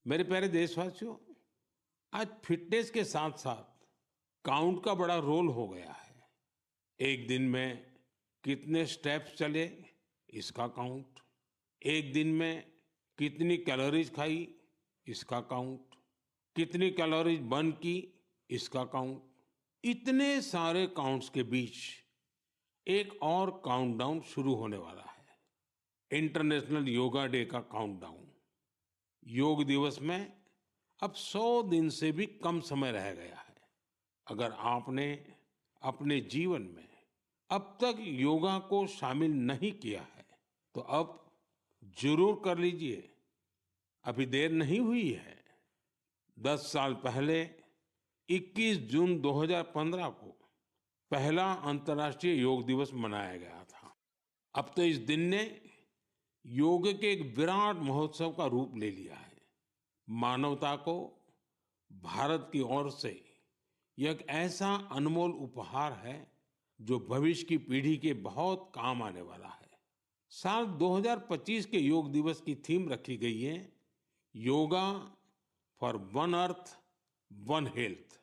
मेरे प्यारे देशवासियों, आज फिटनेस के साथ साथ काउंट का बड़ा रोल हो गया है। एक दिन में कितने स्टेप्स चले, इसका काउंट। एक दिन में कितनी कैलोरीज खाई, इसका काउंट। कितनी कैलोरीज बर्न की, इसका काउंट। इतने सारे काउंट्स के बीच एक और काउंटडाउन शुरू होने वाला है, इंटरनेशनल योगा डे का काउंटडाउन। योग दिवस में अब 100 दिन से भी कम समय रह गया है। अगर आपने अपने जीवन में अब तक योगा को शामिल नहीं किया है, तो अब जरूर कर लीजिए। अभी देर नहीं हुई है। 10 साल पहले 21 जून 2015 को पहला अंतर्राष्ट्रीय योग दिवस मनाया गया था। अब तो इस दिन ने योग के एक विराट महोत्सव का रूप ले लिया है। मानवता को भारत की ओर से यह एक ऐसा अनमोल उपहार है जो भविष्य की पीढ़ी के बहुत काम आने वाला है। साल 2025 के योग दिवस की थीम रखी गई है, yoga for one earth one health.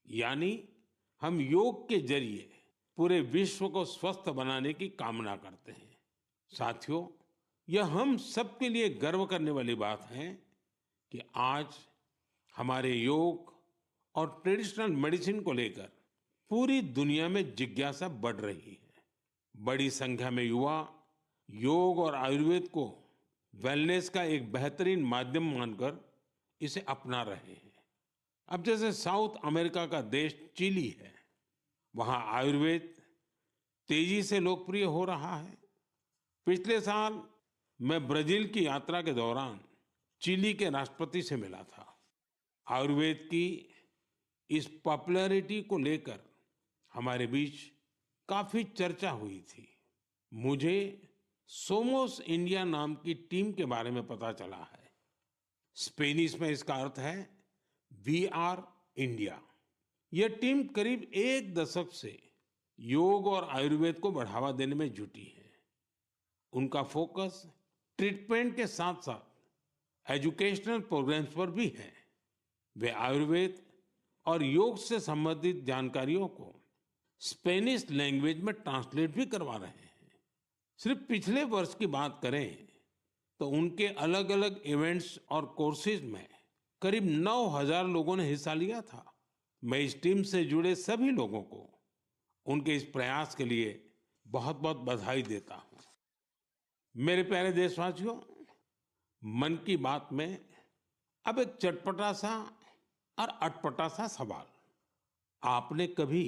यानी हम योग के जरिए पूरे विश्व को स्वस्थ बनाने की कामना करते हैं। साथियों, यह हम सबके लिए गर्व करने वाली बात है कि आज हमारे योग और ट्रेडिशनल मेडिसिन को लेकर पूरी दुनिया में जिज्ञासा बढ़ रही है। बड़ी संख्या में युवा योग और आयुर्वेद को वेलनेस का एक बेहतरीन माध्यम मानकर इसे अपना रहे हैं। अब जैसे साउथ अमेरिका का देश चिली है, वहाँ आयुर्वेद तेजी से लोकप्रिय हो रहा है। पिछले साल मैं ब्राजील की यात्रा के दौरान चिली के राष्ट्रपति से मिला था। आयुर्वेद की इस पॉपुलैरिटी को लेकर हमारे बीच काफी चर्चा हुई थी। मुझे सोमोस इंडिया नाम की टीम के बारे में पता चला है। स्पेनिश में इसका अर्थ है वी आर इंडिया। यह टीम करीब 1 दशक से योग और आयुर्वेद को बढ़ावा देने में जुटी है। उनका फोकस ट्रीटमेंट के साथ साथ एजुकेशनल प्रोग्राम्स पर भी है। वे आयुर्वेद और योग से संबंधित जानकारियों को स्पेनिश लैंग्वेज में ट्रांसलेट भी करवा रहे हैं। सिर्फ पिछले वर्ष की बात करें तो उनके अलग अलग इवेंट्स और कोर्सेज में करीब 9,000 लोगों ने हिस्सा लिया था। मैं इस टीम से जुड़े सभी लोगों को उनके इस प्रयास के लिए बहुत बहुत बधाई देता हूं। मेरे प्यारे देशवासियों, मन की बात में अब एक चटपटा सा और अटपटा सा सवाल। आपने कभी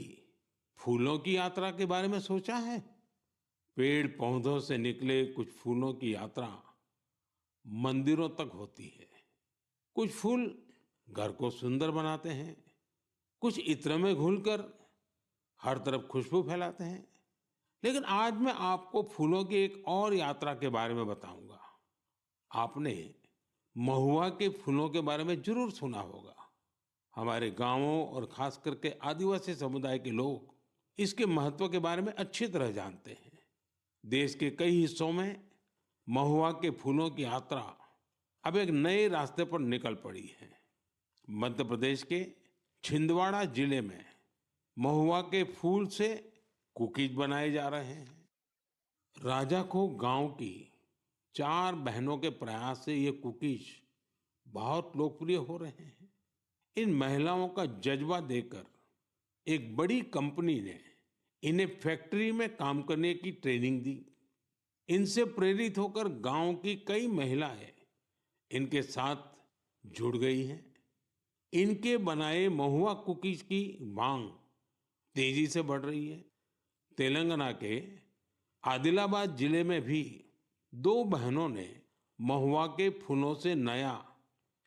फूलों की यात्रा के बारे में सोचा है? पेड़ पौधों से निकले कुछ फूलों की यात्रा मंदिरों तक होती है। कुछ फूल घर को सुंदर बनाते हैं, कुछ इत्र में घुलकर हर तरफ खुशबू फैलाते हैं। लेकिन आज मैं आपको फूलों की एक और यात्रा के बारे में बताऊंगा। आपने महुआ के फूलों के बारे में जरूर सुना होगा। हमारे गांवों और खास करके आदिवासी समुदाय के लोग इसके महत्व के बारे में अच्छी तरह जानते हैं। देश के कई हिस्सों में महुआ के फूलों की यात्रा अब एक नए रास्ते पर निकल पड़ी है। मध्य प्रदेश के छिंदवाड़ा जिले में महुआ के फूल से कुकीज बनाए जा रहे हैं। राजाखो गांव की 4 बहनों के प्रयास से ये कुकीज बहुत लोकप्रिय हो रहे हैं। इन महिलाओं का जज्बा देकर एक बड़ी कंपनी ने इन्हें फैक्ट्री में काम करने की ट्रेनिंग दी। इनसे प्रेरित होकर गांव की कई महिलाएं इनके साथ जुड़ गई हैं। इनके बनाए महुआ कुकीज की मांग तेजी से बढ़ रही है। तेलंगाना के आदिलाबाद जिले में भी 2 बहनों ने महुआ के फूलों से नया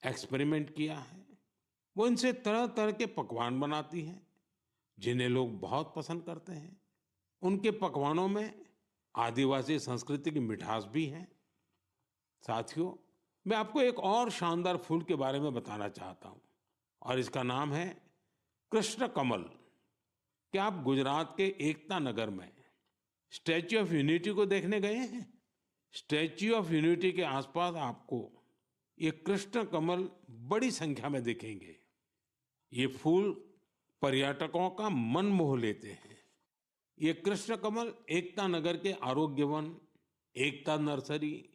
एक्सपेरिमेंट किया है। वो इनसे तरह तरह के पकवान बनाती हैं, जिन्हें लोग बहुत पसंद करते हैं। उनके पकवानों में आदिवासी संस्कृति की मिठास भी है। साथियों, मैं आपको एक और शानदार फूल के बारे में बताना चाहता हूं और इसका नाम है कृष्ण कमल। क्या आप गुजरात के एकता नगर में स्टैच्यू ऑफ यूनिटी को देखने गए हैं? स्टैच्यू ऑफ यूनिटी के आसपास आपको ये कृष्ण कमल बड़ी संख्या में दिखेंगे। ये फूल पर्यटकों का मन मोह लेते हैं। ये कृष्ण कमल एकता नगर के आरोग्य वन, एकता नर्सरी,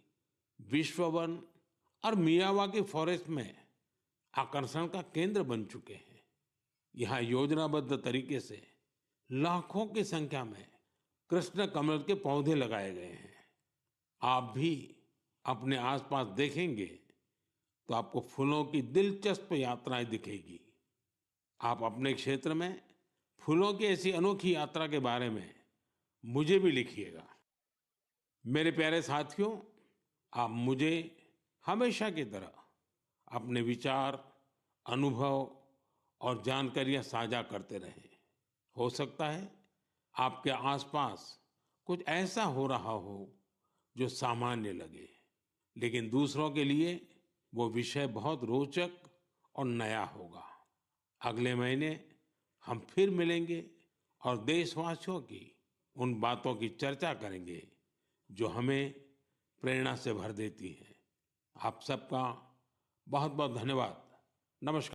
विश्व वन और मियावाकी फॉरेस्ट में आकर्षण का केंद्र बन चुके हैं। यहाँ योजनाबद्ध तरीके से लाखों की संख्या में कृष्ण कमल के पौधे लगाए गए हैं। आप भी अपने आसपास देखेंगे तो आपको फूलों की दिलचस्प यात्राएं दिखेगी। आप अपने क्षेत्र में फूलों की ऐसी अनोखी यात्रा के बारे में मुझे भी लिखिएगा। मेरे प्यारे साथियों, आप मुझे हमेशा की तरह अपने विचार, अनुभव और जानकारियां साझा करते रहें। हो सकता है आपके आसपास कुछ ऐसा हो रहा हो जो सामान्य लगे, लेकिन दूसरों के लिए वो विषय बहुत रोचक और नया होगा। अगले महीने हम फिर मिलेंगे और देशवासियों की उन बातों की चर्चा करेंगे जो हमें प्रेरणा से भर देती हैं। आप सबका बहुत बहुत धन्यवाद। नमस्कार।